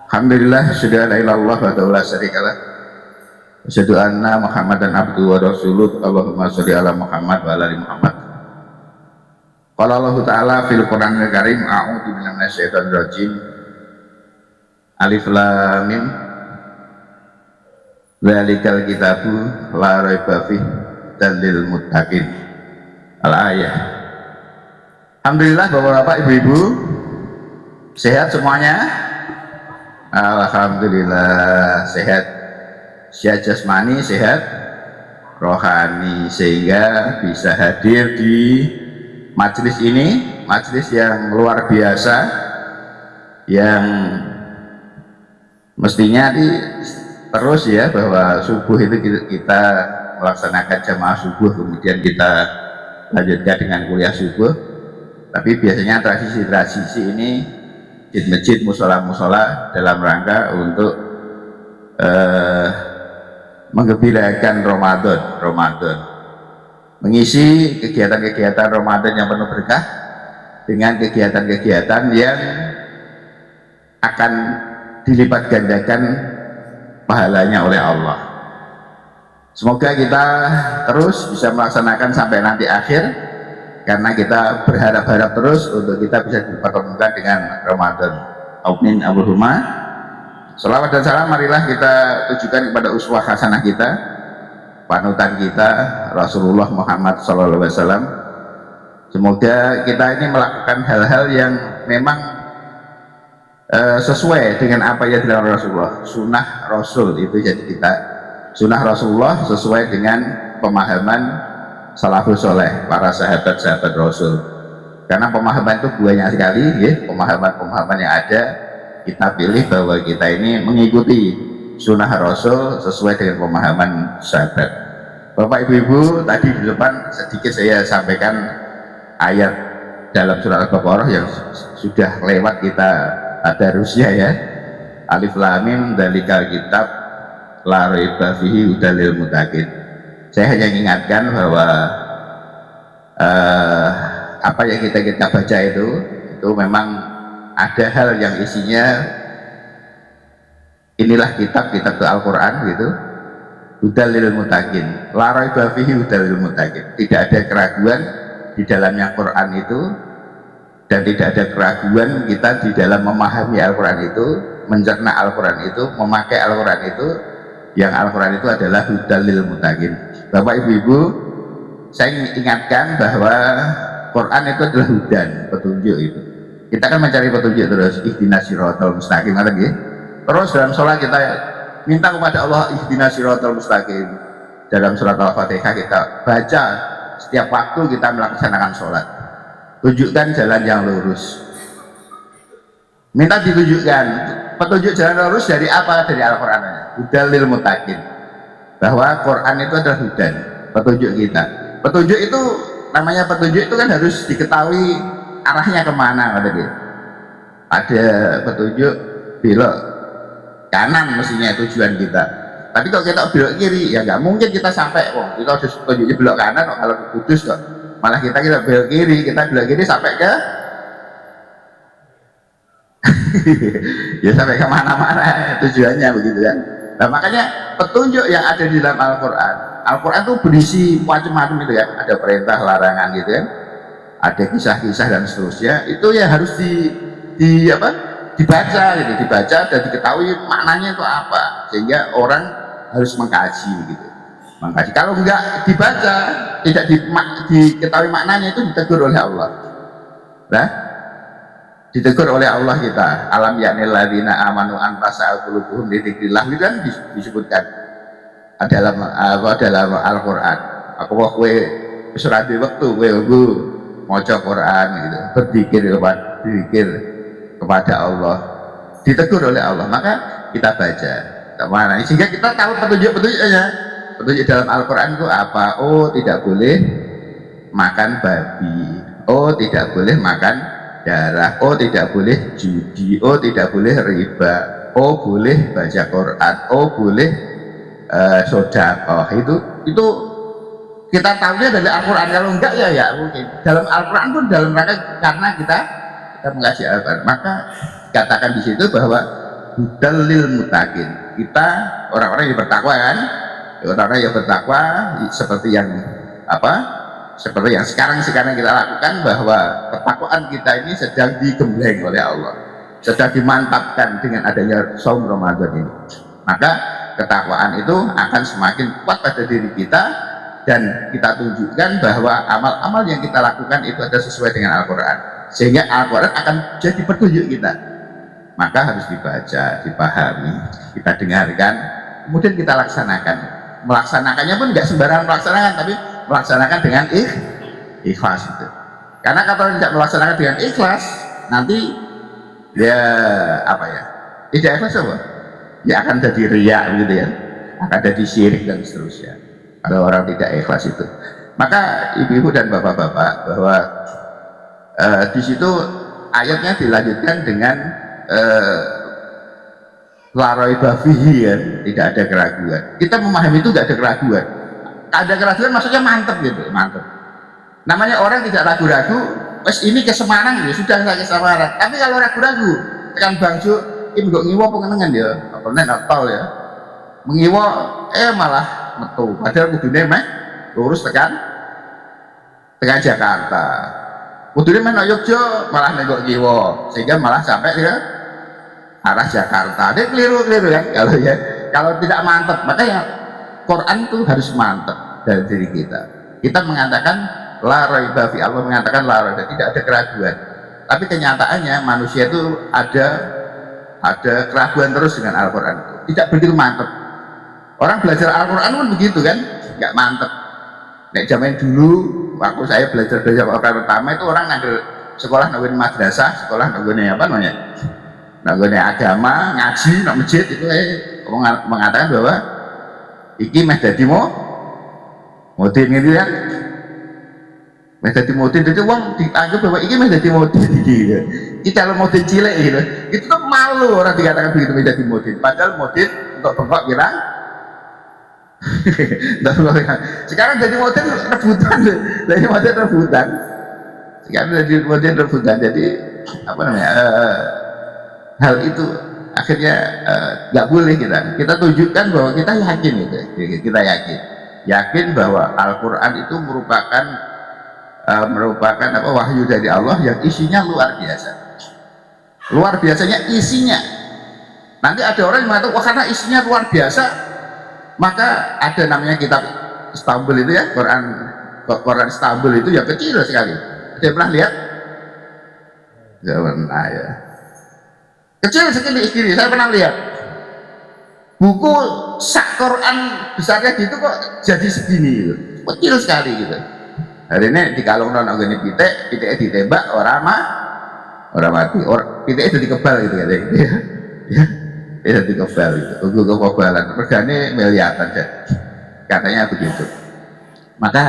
Alhamdulillah, sudah la ilaha illallah wa la syarikalah. Asyhadu anna Muhammadan abduhu wa rasuluh. Allahumma sholli ala Muhammad wa ala ali Muhammad. Qala Allah Ta'ala fil Qur'anil Karim, a'udzu billahi minasyaitonir rajim. Alif lam mim. Dzalikal kitabu la raiba fihi lil muttaqin. Al-ayah. Alhamdulillah, Bapak-bapak, Ibu-ibu, sehat semuanya? Alhamdulillah sehat, sehat jasmani, sehat rohani, sehingga bisa hadir di majelis ini, majelis yang luar biasa, yang mestinya terus ya, bahwa subuh itu kita melaksanakan jamaah subuh, kemudian kita lanjutkan dengan kuliah subuh. Tapi biasanya tradisi-tradisi ini masjid, musola-musola dalam rangka untuk menggembirakan Ramadan, mengisi kegiatan-kegiatan Ramadan yang penuh berkah dengan kegiatan-kegiatan yang akan dilipat gandakan pahalanya oleh Allah. Semoga kita terus bisa melaksanakan sampai nanti akhir, karena kita berharap-harap terus untuk kita bisa dipertemukan dengan Ramadan. Amin Allahumma. Salawat dan salam marilah kita tujukan kepada uswah hasanah kita, panutan kita, Rasulullah Muhammad SAW. Semoga kita ini melakukan hal-hal yang memang sesuai dengan apa yang dilakukan Rasulullah. Sunnah Rasul itu jadi kita, sunnah Rasulullah sesuai dengan pemahaman salafus soleh, para sahabat-sahabat Rasul. Karena pemahaman itu banyak sekali ya, pemahaman-pemahaman yang ada, kita pilih bahwa kita ini mengikuti sunnah Rasul sesuai dengan pemahaman sahabat. Bapak Ibu-ibu, tadi di depan sedikit saya sampaikan ayat dalam surat Al-Baqarah yang sudah lewat, kita ada Rusia ya. Alif lam mim dzalikal kitab la raiba fihi hudal lil muttaqin. Saya hanya ingatkan bahwa apa yang kita baca itu memang ada hal yang isinya, inilah kitab Al-Quran gitu, hudal lil muttaqin, la raiba fihi hudal lil muttaqin. Tidak ada keraguan di dalamnya Quran itu, dan tidak ada keraguan kita di dalam memahami Al-Quran itu, mencerna Al-Quran itu, memakai Al-Quran itu, yang Al-Quran itu adalah hudal lil muttaqin. Bapak Ibu-ibu, saya ingatkan bahwa Quran itu adalah hudan, petunjuk itu. Kita kan mencari petunjuk terus, ihdinas siratal mustaqim lagi. Terus dalam sholat kita minta kepada Allah ihdinas siratal mustaqim. Dalam surat Al-Fatihah kita baca setiap waktu kita melaksanakan sholat. Tunjukkan jalan yang lurus. Minta ditunjukkan petunjuk jalan lurus dari apa? Dari Al-Quran. Hudal lil muttaqin. Bahwa Quran itu adalah hudan, petunjuk kita. Petunjuk itu, namanya petunjuk itu kan harus diketahui arahnya kemana, kata dia. Ada petunjuk belok kanan mestinya tujuan kita. Tapi kalau kita belok kiri, ya nggak mungkin kita sampai. Kita harus petunjuknya belok kanan, kalau ke Kudus kok. Malah kita belok kiri, sampai ke ya sampai kemana-mana tujuannya begitu kan. Nah makanya petunjuk yang ada di dalam Al-Quran itu berisi macam-macam itu kan, ada perintah, larangan gitu kan, ada kisah-kisah dan seterusnya. Itu ya harus dibaca gitu, dibaca dan diketahui maknanya itu apa, sehingga orang harus mengkaji gitu. Mengkaji. Kalau enggak dibaca, tidak diketahui maknanya, itu ditegur oleh Allah. Nah, ditegur oleh Allah kita. Alam yaknil ladzina amanu an tasa'al qulubuhum li dzikrillah, itu kan disebutkan dalam Al-Quran. Aku kowe wis ora duwe wektu kowe maca Quran gitu, berzikir kepada Allah, ditegur oleh Allah, maka kita baca kemana, sehingga kita tahu petunjuk-petunjuknya. Petunjuk dalam Al-Quran itu apa? Oh, tidak boleh makan babi, oh tidak boleh makan darah, oh tidak boleh judi, oh tidak boleh riba, oh boleh baca Quran, oh boleh sedekah. Itu kita tahunya dari Al-Quran. Kalau enggak ya mungkin dalam Al-Quran pun dalam rangka karena kita mengaji Al-Quran, maka katakan di situ bahwa hudal lil muttaqin. Kita orang-orang yang bertakwa kan, orang-orang yang bertakwa seperti yang seperti yang sekarang kita lakukan, bahwa ketakwaan kita ini sedang digembleng oleh Allah, sedang dimantapkan dengan adanya saum Ramadan ini. Maka ketakwaan itu akan semakin kuat pada diri kita, dan kita tunjukkan bahwa amal-amal yang kita lakukan itu ada sesuai dengan Al-Quran, sehingga Al-Quran akan jadi petunjuk kita. Maka harus dibaca, dipahami, kita dengarkan, kemudian kita laksanakan. Melaksanakannya pun nggak sembarangan melaksanakan, tapi melaksanakan dengan ikhlas itu. Karena kalau tidak melaksanakan dengan ikhlas, nanti ya tidak ikhlas apa? Ya akan jadi riya gitu ya, akan jadi syirik dan seterusnya kalau orang tidak ikhlas itu. Maka ibu-ibu dan bapak-bapak, bahwa di situ ayatnya dilanjutkan dengan la raiba fihi, ya, tidak ada keraguan. Kita memahami itu tidak ada keraguan. Ada keraguan maksudnya mantep gitu, mantep. Namanya orang tidak ragu-ragu, wes ini ke Semarang ya sudah, saya ke Semarang. Tapi kalau ragu-ragu, tekan Bangjo, ini kok ngiwo pengenengan ya, apa nek tol ya, mengiwo malah metu. Padahal kudune meh lurus tekan Jakarta. Kudune meh nang Yogya malah nengok ngiwo, sehingga malah sampai ke arah Jakarta. Dia keliru kan kalau tidak mantap. Makanya Quran itu harus mantap dari diri kita. Kita mengatakan la raiba fi, Allah mengatakan la raiba, tidak ada keraguan. Tapi kenyataannya manusia itu ada keraguan terus dengan Al-Quran. Tidak begitu mantap. Orang belajar Al-Quran pun begitu kan, nggak mantap. Nek zaman dulu waktu saya belajar Al-Quran pertama itu orang nangger sekolah nanggur madrasah, sekolah nanggur agama, ngaji nang masjid itu mengatakan bahwa iki meh dadi mudin gitu ya. Meh dadi mudin itu wong dianggap bahwa iki meh dadi mudin gitu. Iki calon mudin cilik gitu. Itu tuh malu orang dikatakan begitu meh dadi mudin. Padahal mudin untuk bengkok kira. Sekarang jadi mudin rebutan. Jadi mudin rebutan. Sekarang jadi mudin rebutan. Jadi hal itu akhirnya nggak boleh kita tunjukkan bahwa kita yakin gitu. Kita yakin bahwa Al-Quran itu merupakan wahyu dari Allah yang isinya luar biasa. Luar biasanya isinya. Nanti ada orang yang mengatakan, wah karena isinya luar biasa, maka ada namanya kitab Istanbul itu ya, Quran Istanbul itu yang kecil sekali. Ada yang pernah lihat? Jangan ya. Kecil sekali, saya pernah lihat buku sak Quran besarnya gitu kok jadi segini gitu, kecil sekali gitu. Hari ini di kalung non ini pitik ditembak orang mati, pitik itu dikebal gitu ya, itu dikebal gitu, buku kekebalan, regane miliaran katanya begitu. Maka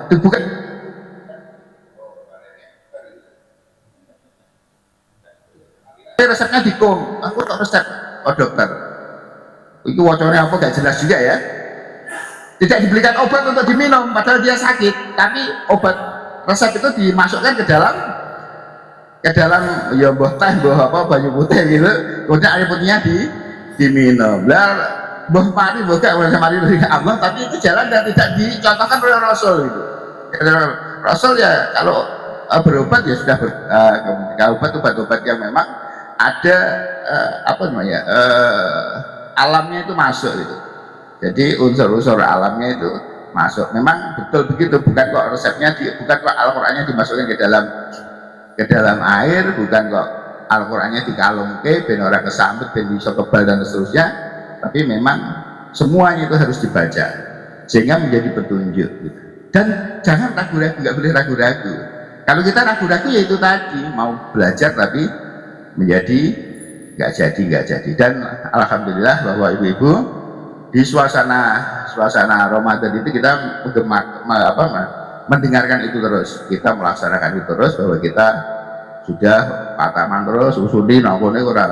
itu bukan resepnya dikom, aku tak resep, dokter itu wacornya apa gak jelas juga ya. Tidak dibelikan obat untuk diminum padahal dia sakit, tapi obat resep itu dimasukkan ke dalam ya mbah teh, mbah banyu putih gitu, kemudian air putihnya diminum. Lah mbah mari mbah gak mari dari Allah, tapi itu jalan dan tidak dicontohkan oleh Rasul gitu. Rasul ya kalau berobat ya sudah obat-obat yang memang ada alamnya itu masuk gitu. Jadi unsur-unsur alamnya itu masuk. Memang betul begitu, bukan kok resepnya bukan kok Al-Qur'annya dimasukkan ke dalam air, bukan kok Al-Qur'annya dikalungke ben ora kesambet, ben bisa kebal dan seterusnya, tapi memang semuanya itu harus dibaca sehingga menjadi petunjuk gitu. Dan jangan ragu-ragu, nggak boleh ragu-ragu. Kalau kita ragu-ragu ya itu tadi, mau belajar tapi menjadi nggak jadi. Dan alhamdulillah bahwa ibu-ibu di suasana Ramadan itu kita mendengarkan itu terus, kita melaksanakan itu terus, bahwa kita sudah pataman terus usuli nongkone ora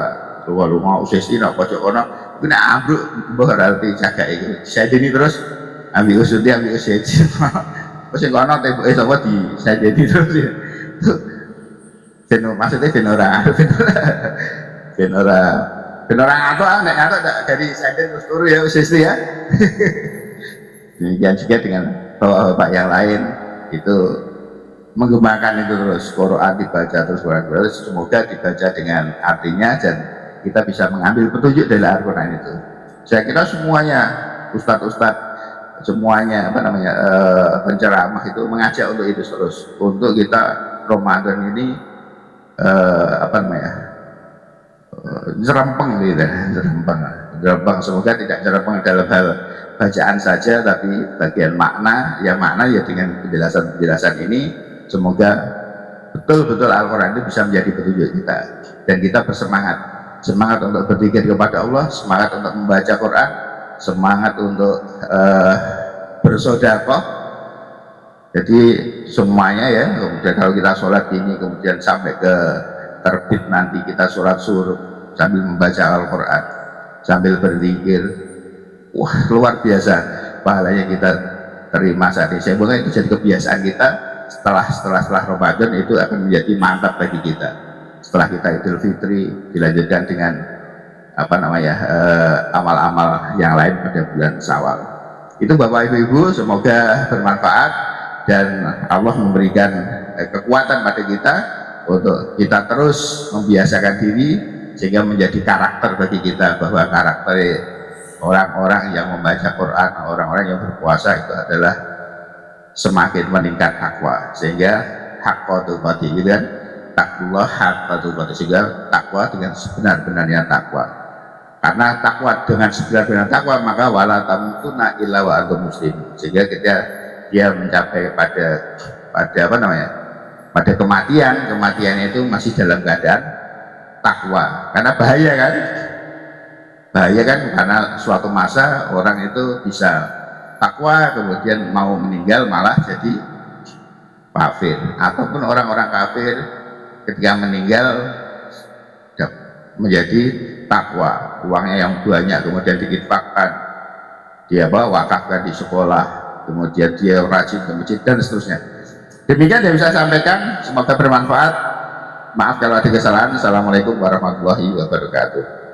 rumah usesi nang pojok kono iku nek ambruk mbah arti jaga itu saya ini terus ambil usuli ambil usesi terus sing kono temboke sapa di saya jadi terus ya. Maksudnya ben ora ben orang ngantuk, nek ngantuk dari senden terus turu ya wis ya. Demikian juga dengan bapak-bapak yang lain itu mengembangkan itu terus Quran dibaca terus semoga dibaca dengan artinya dan kita bisa mengambil petunjuk dari Al-Quran itu. Saya kira semuanya ustadz-ustadz semuanya penceramah itu mengajak untuk itu terus untuk kita Ramadan ini jerempeng gitu, jerempeng semoga tidak jerempeng dalam hal bacaan saja tapi bagian makna ya dengan penjelasan ini semoga betul-betul Al-Quran itu bisa menjadi petunjuk kita dan kita bersemangat untuk berzikir kepada Allah, semangat untuk membaca Quran, semangat untuk bersedekah. Jadi semuanya ya, kemudian kalau kita sholat ini kemudian sampai ke terbit nanti kita sholat suruh sambil membaca Al-Quran sambil berzikir, wah luar biasa pahalanya kita terima saat ini. Saya itu jadi kebiasaan kita setelah Ramadan itu akan menjadi mantap bagi kita. Setelah kita Idul Fitri dilanjutkan dengan amal-amal yang lain pada bulan Syawal. Itu Bapak Ibu semoga bermanfaat dan Allah memberikan kekuatan pada kita untuk kita terus membiasakan diri sehingga menjadi karakter bagi kita bahwa karakter orang-orang yang membaca Quran, orang-orang yang berpuasa itu adalah semakin meningkat takwa sehingga haqqatul qati gitu kan, takwa haqqatul qati sehingga takwa dengan sebenar-benarnya takwa. Karena takwa dengan sebenar-benarnya takwa maka wala tamutunna illa wa antum muslim, sehingga dia mencapai pada kematian itu masih dalam keadaan takwa. Karena bahaya kan karena suatu masa orang itu bisa takwa kemudian mau meninggal malah jadi kafir, ataupun orang-orang kafir ketika meninggal menjadi takwa, uangnya yang banyak kemudian diinfakkan, dia wakafkan di sekolah, kemudian dia rajin ke masjid dan seterusnya. Demikian yang bisa saya sampaikan, semoga bermanfaat. Maaf kalau ada kesalahan. Assalamualaikum warahmatullahi wabarakatuh.